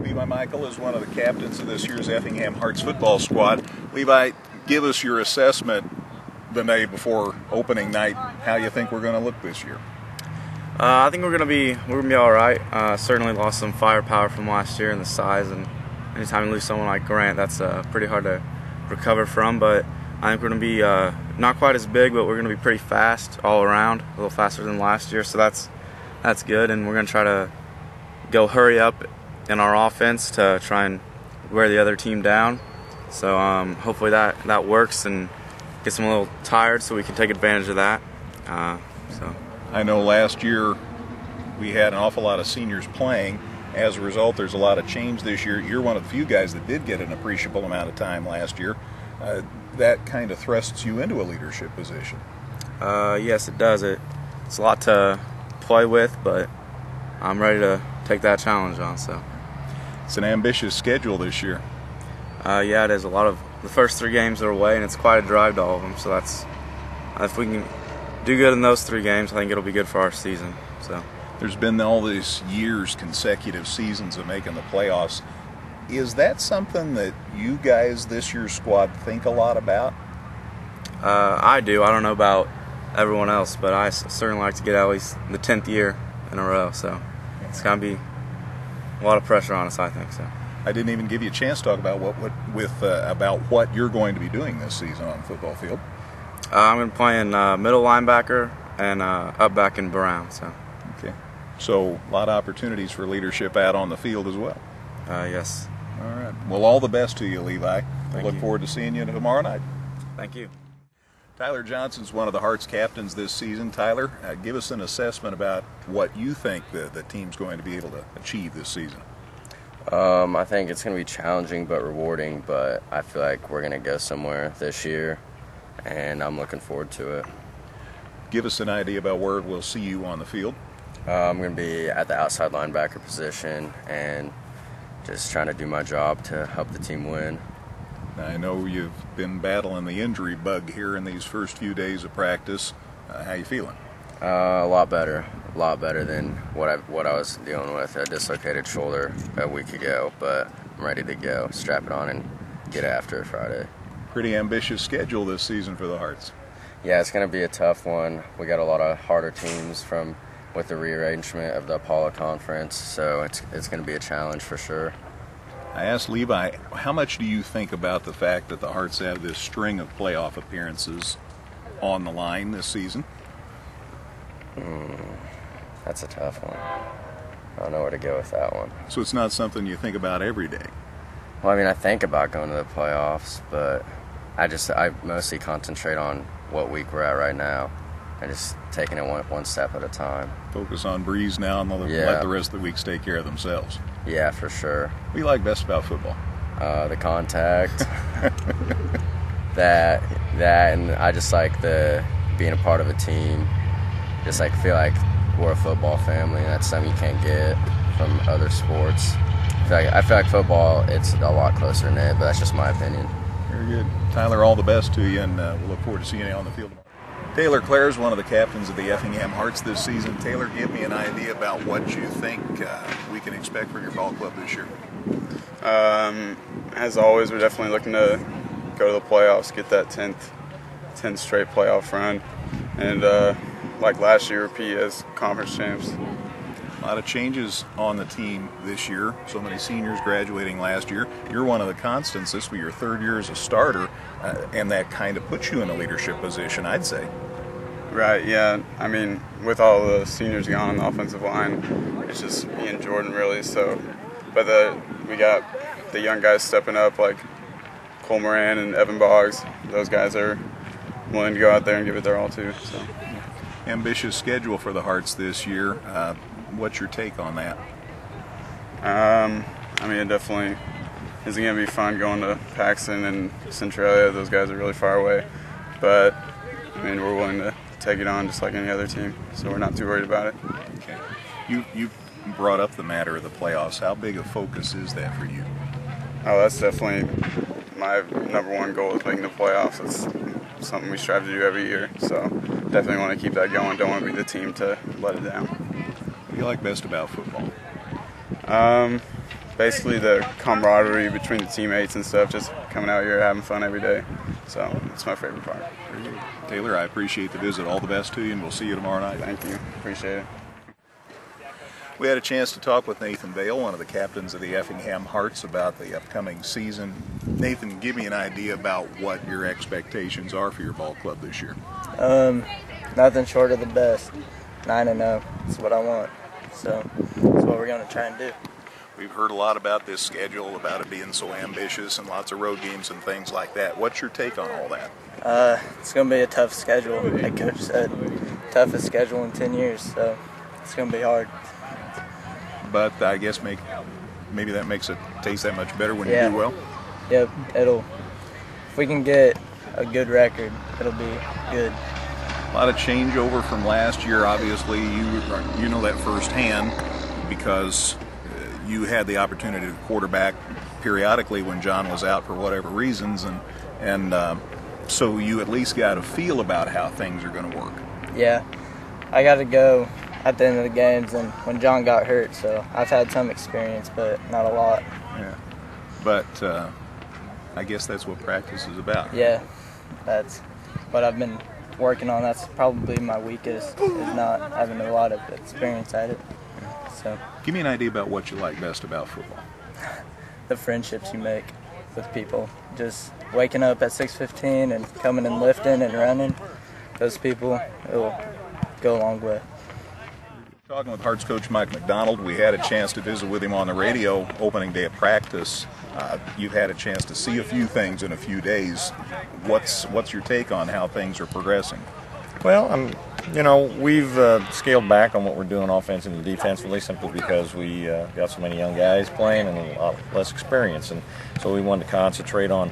Levi Michael is one of the captains of this year's Effingham Hearts football squad. Levi, give us your assessment the day before opening night, how you think we're going to look this year. I think we're gonna be all right. Certainly lost some firepower from last year and the size, and anytime you lose someone like Grant, that's pretty hard to recover from. But I think we're gonna be not quite as big, but we're gonna be pretty fast all around, a little faster than last year. So that's good, and we're gonna try to go hurry up in our offense to try and wear the other team down. So hopefully that works and gets them a little tired, so we can take advantage of that. I know last year we had an awful lot of seniors playing. As a result, there's a lot of change this year. You're one of the few guys that did get an appreciable amount of time last year. That kind of thrusts you into a leadership position. Yes, it does. It's a lot to play with, but I'm ready to take that challenge on. So it's an ambitious schedule this year. Yeah, it is. A lot of the first 3 games are away, and it's quite a drive to all of them. So if we can do good in those 3 games, I think it'll be good for our season. So there's been all these years, consecutive seasons of making the playoffs. Is that something that you guys, this year's squad, think a lot about? I do. I don't know about everyone else, but I certainly like to get at least the 10th year in a row. So it's going to be a lot of pressure on us, I think. So I didn't even give you a chance to talk about about what you're going to be doing this season on the football field. I'm going to be playing middle linebacker and up back in Brown. So. Okay. So a lot of opportunities for leadership out on the field as well. Yes. All right. Well, all the best to you, Levi. I look forward to seeing you tomorrow night. Thank you. Tyler Johnson's one of the Hearts captains this season. Tyler, give us an assessment about what you think the team's going to be able to achieve this season. I think it's going to be challenging but rewarding, but I feel like we're going to go somewhere this year, and I'm looking forward to it. Give us an idea about where we'll see you on the field. I'm going to be at the outside linebacker position and just trying to do my job to help the team win. I know you've been battling the injury bug here in these first few days of practice. How you feeling? A lot better than what I was dealing with. A dislocated shoulder a week ago, but I'm ready to go, strap it on, and get after it Friday. Pretty ambitious schedule this season for the Hearts. Yeah, it's going to be a tough one. We got a lot of harder teams with the rearrangement of the Apollo Conference, so it's going to be a challenge for sure. I asked Levi, how much do you think about the fact that the Hearts have this string of playoff appearances on the line this season? That's a tough one. I don't know where to go with that one. So it's not something you think about every day? Well, I mean, I think about going to the playoffs, but I mostly concentrate on what week we're at right now and just taking it one step at a time. Focus on Breeze now and let the rest of the weeks take care of themselves. Yeah, for sure. What do you like best about football? The contact. that, and I just like being a part of a team. Just feel like we're a football family, and that's something you can't get from other sports. I feel like football, it's a lot closer than it, but that's just my opinion. Very good. Tyler, all the best to you, and we'll look forward to seeing you on the field tomorrow. Taylor Clare is one of the captains of the Effingham Hearts this season. Taylor, give me an idea about what you think we can expect from your ball club this year. As always, we're definitely looking to go to the playoffs, get that 10th straight playoff run, and like last year, repeat as conference champs. A lot of changes on the team this year. So many seniors graduating last year. You're one of the constants. This will be your 3rd year as a starter, and that kind of puts you in a leadership position, I'd say. Right, yeah. I mean, with all the seniors gone on the offensive line, it's just me and Jordan, really. So, but we got the young guys stepping up, like Cole Moran and Evan Boggs. Those guys are willing to go out there and give it their all, too. So. Ambitious schedule for the Hearts this year. What's your take on that? I mean, it definitely isn't going to be fun going to Paxton and Centralia. Those guys are really far away. But, I mean, we're willing to take it on just like any other team, so we're not too worried about it. Okay. You brought up the matter of the playoffs. How big a focus is that for you? Oh, that's definitely my #1 goal is making the playoffs. It's something we strive to do every year, so definitely want to keep that going. Don't want to be the team to let it down. What do you like best about football? basically the camaraderie between the teammates and stuff, just coming out here having fun every day. So it's my favorite part. Taylor, I appreciate the visit. All the best to you, and we'll see you tomorrow night. Thank you. Appreciate it. We had a chance to talk with Nathan Vale, one of the captains of the Effingham Hearts, about the upcoming season. Nathan, give me an idea about what your expectations are for your ball club this year. Nothing short of the best. 9-0. That's what I want. So that's what we're going to try and do. We've heard a lot about this schedule, about it being so ambitious and lots of road games and things like that. What's your take on all that? It's going to be a tough schedule. Like Coach said, toughest schedule in 10 years. So it's going to be hard. But I guess maybe that makes it taste that much better when you do well. Yep, if we can get a good record, it'll be good. A lot of changeover from last year. Obviously, you know that firsthand because you had the opportunity to quarterback periodically when John was out for whatever reasons, and so you at least got a feel about how things are going to work. Yeah, I got to go at the end of the games and when John got hurt, so I've had some experience, but not a lot. Yeah, but I guess that's what practice is about. Yeah, that's what I've been working on. That's probably my weakest, is not having a lot of experience at it. So, give me an idea about what you like best about football. The friendships you make with people. Just waking up at 6:15 and coming and lifting and running. Those people, it will go a long way. Talking with Hearts coach Mike McDonald, we had a chance to visit with him on the radio opening day of practice. You've had a chance to see a few things in a few days. What's your take on how things are progressing? Well, we've scaled back on what we're doing offensively and defensively simply because we got so many young guys playing and a lot less experience, and so we wanted to concentrate on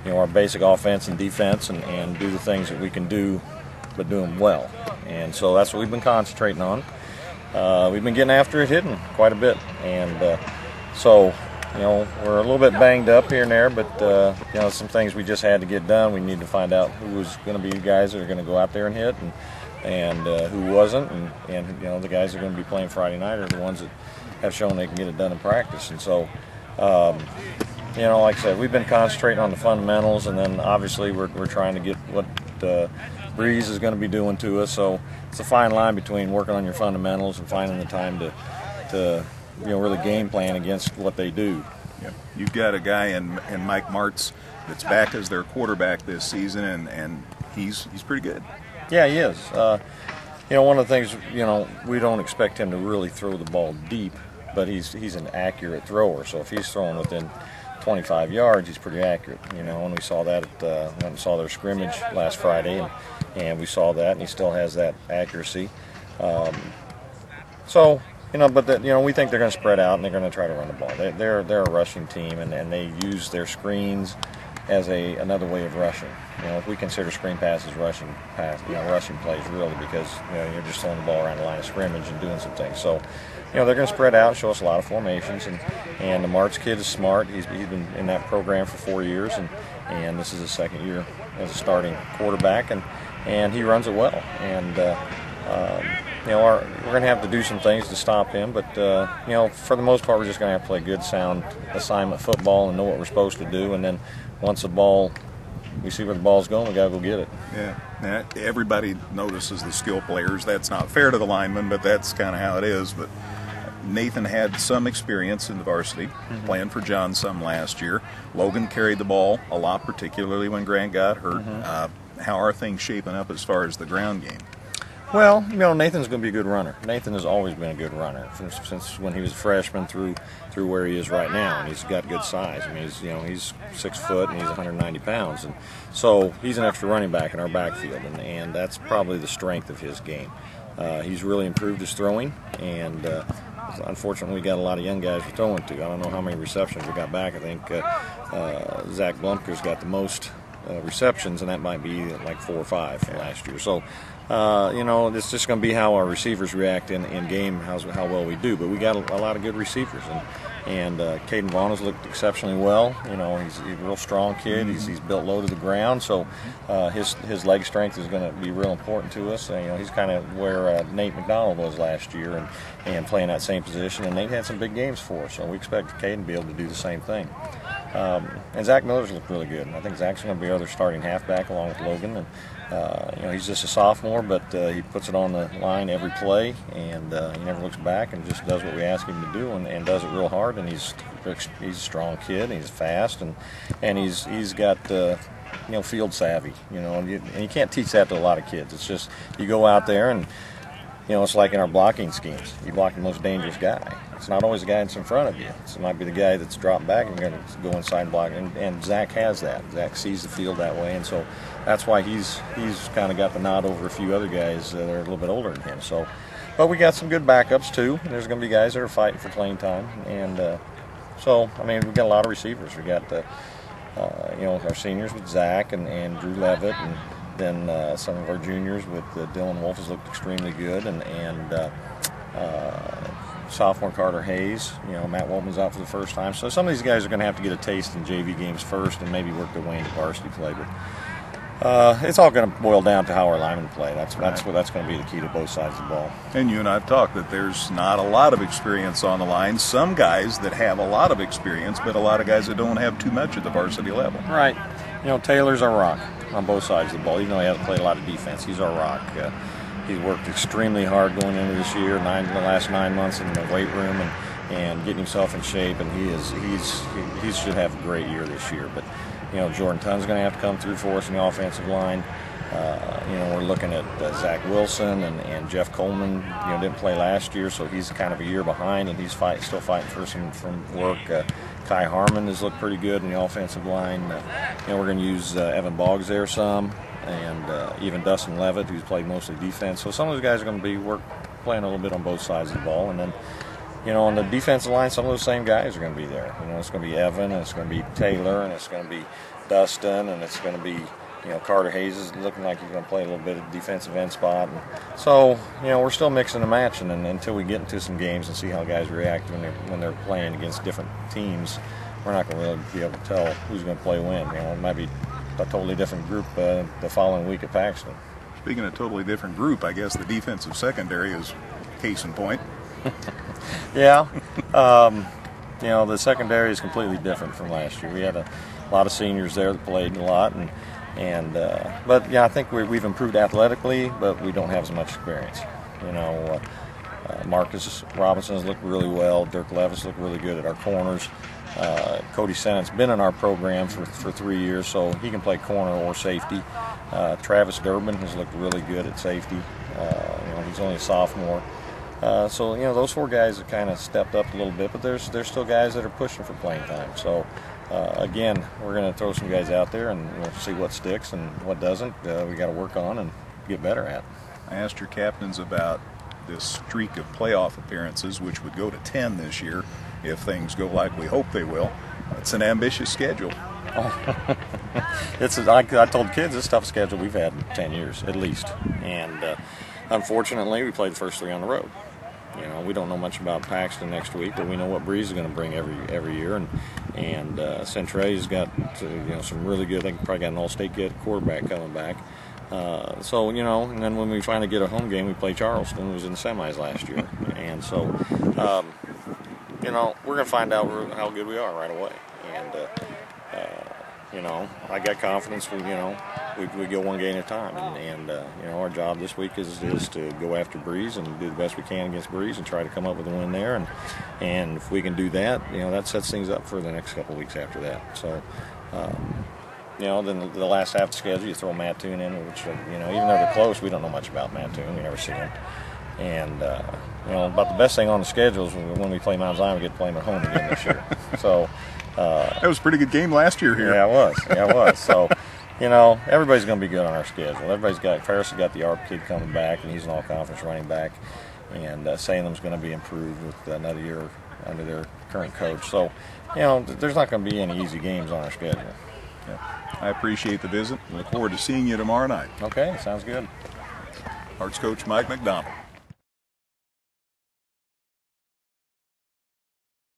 our basic offense and defense and do the things that we can do, but do them well. And so that's what we've been concentrating on. We've been getting after it, hitting quite a bit, and so we're a little bit banged up here and there, but some things we just had to get done. We need to find out who was going to be guys that are going to go out there and hit, and who wasn't, and the guys that are going to be playing Friday night are the ones that have shown they can get it done in practice. And so, like I said, we've been concentrating on the fundamentals, and then obviously we're trying to get what Breeze is going to be doing to us. So it's a fine line between working on your fundamentals and finding the time to really game plan against what they do. Yeah. You've got a guy in Mike Martz that's back as their quarterback this season, and he's pretty good. Yeah, he is. One of the things, we don't expect him to really throw the ball deep, but he's an accurate thrower. So if he's throwing within 25 yards, he's pretty accurate. When we saw that when we saw their scrimmage last Friday, and we saw that, and he still has that accuracy. We think they're going to spread out and they're going to try to run the ball. They're a rushing team, and they use their screens as another way of rushing. If we consider screen passes rushing plays really, because you're just throwing the ball around the line of scrimmage and doing some things. So they're going to spread out, show us a lot of formations, and the Martz kid is smart. He's been in that program for 4 years, and this is his second year as a starting quarterback, and he runs it well. And we're going to have to do some things to stop him, but for the most part, we're just going to have to play good, sound assignment football and know what we're supposed to do. And then once we see where the ball's going, we got to go get it. Yeah. Everybody notices the skill players. That's not fair to the linemen, but that's kind of how it is. But Nathan had some experience in the varsity, playing for John some last year. Logan carried the ball a lot, particularly when Grant got hurt. How are things shaping up as far as the ground game? Well, Nathan's going to be a good runner. Nathan has always been a good runner since when he was a freshman through where he is right now, and he's got good size. I mean, he's 6 foot and he's 190 pounds, and so he's an extra running back in our backfield, and that's probably the strength of his game. He's really improved his throwing, and unfortunately, we got a lot of young guys we're throwing to. I don't know how many receptions we got back. I think Zach Blumker's got the most receptions, and that might be like 4 or 5 from last year. So, it's just going to be how our receivers react in game, how well we do. But we got a lot of good receivers, and Caden Vaughn has looked exceptionally well. He's a real strong kid. He's built low to the ground, so his leg strength is going to be real important to us. He's kind of where Nate McDonald was last year, and playing that same position. And Nate had some big games for us, so we expect Caden to be able to do the same thing. And Zach Miller's looked really good. And I think Zach's going to be our other starting halfback along with Logan. And he's just a sophomore, but he puts it on the line every play, and he never looks back and just does what we ask him to do, and does it real hard. And he's a strong kid. He's fast, and he's got field savvy. And you can't teach that to a lot of kids. It's just you go out there and. It's like in our blocking schemes. You block the most dangerous guy. It's not always the guy that's in front of you. It might be the guy that's dropped back and going to go inside and block. And Zach has that. Zach sees the field that way, and so that's why he's kind of got the nod over a few other guys that are a little bit older than him. So, but we got some good backups too. There's going to be guys that are fighting for playing time, and we've got a lot of receivers. We got our seniors with Zach and Drew Levitt, and then some of our juniors with Dylan Wolf has looked extremely good, and sophomore Carter Hayes. Matt Woltman's out for the first time. So some of these guys are going to have to get a taste in JV games first and maybe work their way into varsity play. But it's all going to boil down to how our linemen play. That's going to be the key to both sides of the ball. And you and I have talked that there's not a lot of experience on the line. Some guys that have a lot of experience, but a lot of guys that don't have too much at the varsity level. Right. Taylor's our rock on both sides of the ball. Even though he hasn't played a lot of defense, he's our rock. He's worked extremely hard going into this year, the last 9 months in the weight room, and getting himself in shape. And he should have a great year this year. But Jordan Tunn's going to have to come through for us in the offensive line. We're looking at Zach Wilson and Jeff Coleman. Didn't play last year, so he's kind of a year behind, and he's still fighting for some work. Kai Harmon has looked pretty good in the offensive line. We're going to use Evan Boggs there some, and even Dustin Levitt, who's played mostly defense. So some of those guys are going to be playing a little bit on both sides of the ball, and then. On the defensive line, some of those same guys are going to be there. It's going to be Evan, and it's going to be Taylor, and it's going to be Dustin, and it's going to be, Carter Hayes is looking like he's going to play a little bit of defensive end spot. And so, we're still mixing and matching, and until we get into some games and see how guys react when they're playing against different teams, we're not going to really be able to tell who's going to play when. It might be a totally different group the following week at Paxton. Speaking of totally different group, I guess the defensive secondary is case in point. Yeah. The secondary is completely different from last year. We had a lot of seniors there that played a lot, but I think we've improved athletically, but we don't have as much experience. Marcus Robinson has looked really well. Dirk Levis looked really good at our corners. Cody Sennett's been in our program for 3 years, so he can play corner or safety. Travis Durbin has looked really good at safety. He's only a sophomore. So those 4 guys have kind of stepped up a little bit, but there's still guys that are pushing for playing time. So again, we're going to throw some guys out there, and we'll see what sticks and what doesn't. We got to work on and get better at. I asked your captains about this streak of playoff appearances, which would go to 10 this year if things go like we hope they will. It's an ambitious schedule. Oh. I told kids this tough schedule we've had in 10 years at least, and unfortunately we played the first 3 on the road. We don't know much about Paxton next week, but we know what Breeze is going to bring every year, and Centray's got some really good. They probably got an all-state good quarterback coming back. And then when we finally get a home game, we play Charleston, who was in the semis last year, and so we're going to find out how good we are right away. And I got confidence. We go one game at a time, and our job this week is to go after Breeze and do the best we can against Breeze and try to come up with a win there. And if we can do that, that sets things up for the next couple of weeks after that. So, then the last half of the schedule, you throw Mattoon in, which even though they're close, we don't know much about Mattoon. We never see them. And about the best thing on the schedule is when we play Mount Zion, we get to play them at home again this year. So. That was a pretty good game last year here. Yeah, it was. So, everybody's going to be good on our schedule. Ferris has got the ARP kid coming back, and he's an all-conference running back. And Salem's going to be improved with another year under their current coach. So, there's not going to be any easy games on our schedule. Yeah. I appreciate the visit and look forward to seeing you tomorrow night. Okay, sounds good. Hearts coach Mike McDonald.